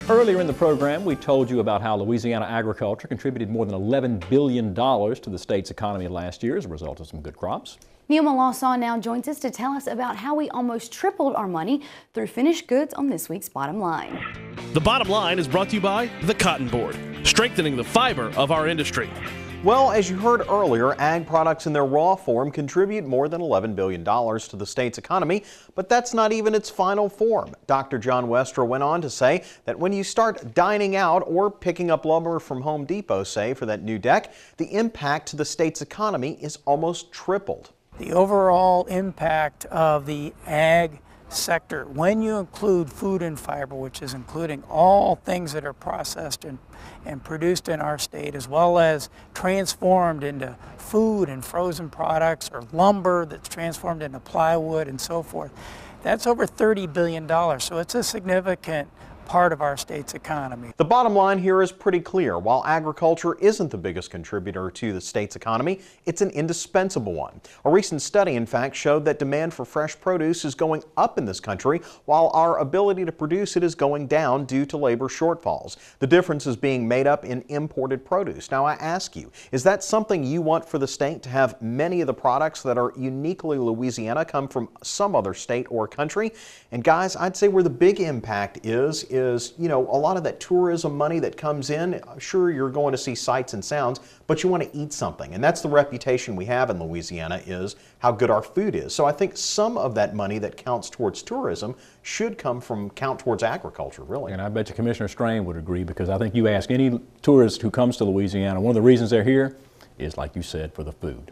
Earlier in the program, we told you about how Louisiana agriculture contributed more than $11 billion to the state's economy last year as a result of some good crops. Neil Melancon now joins us to tell us about how we almost tripled our money through finished goods on this week's Bottom Line. The Bottom Line is brought to you by the Cotton Board, strengthening the fiber of our industry. Well, as you heard earlier, ag products in their raw form contribute more than $11 billion to the state's economy, but that's not even its final form. Dr. John Westra went on to say that when you start dining out or picking up lumber from Home Depot, say, for that new deck, the impact to the state's economy is almost tripled. The overall impact of the ag sector, when you include food and fiber, which is including all things that are processed and produced in our state, as well as transformed into food and frozen products, or lumber that's transformed into plywood and so forth, that's over $30 billion. So it's a significant part of our state's economy. The bottom line here is pretty clear. While agriculture isn't the biggest contributor to the state's economy, it's an indispensable one. A recent study, in fact, showed that demand for fresh produce is going up in this country, while our ability to produce it is going down due to labor shortfalls. The difference is being made up in imported produce. Now, I ask you, is that something you want for the state, to have many of the products that are uniquely Louisiana come from some other state or country? And guys, I'd say where the big impact is, you know, a lot of that tourism money that comes in. Sure, you're going to see sights and sounds, but you want to eat something. And that's the reputation we have in Louisiana, is how good our food is. So I think some of that money that counts towards tourism should count towards agriculture, really. And I bet you Commissioner Strain would agree, because I think you ask any tourist who comes to Louisiana, one of the reasons they're here is, like you said, for the food.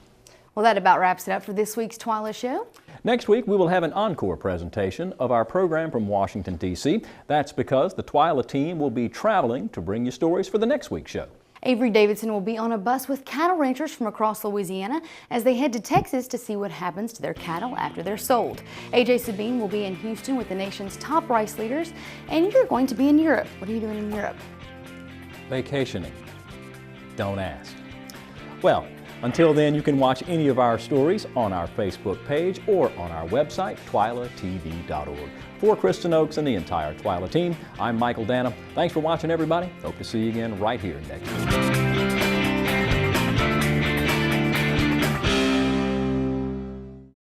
Well, that about wraps it up for this week's TWILA show. Next week, we will have an encore presentation of our program from Washington, D.C. That's because the TWILA team will be traveling to bring you stories for the next week's show. Avery Davidson will be on a bus with cattle ranchers from across Louisiana as they head to Texas to see what happens to their cattle after they're sold. AJ Sabine will be in Houston with the nation's top rice leaders, and you're going to be in Europe. What are you doing in Europe? Vacationing. Don't ask. Well, until then, you can watch any of our stories on our Facebook page or on our website, twilatv.org. For Kristen Oakes and the entire TWILA team, I'm Michael Dana. Thanks for watching, everybody. Hope to see you again right here next week.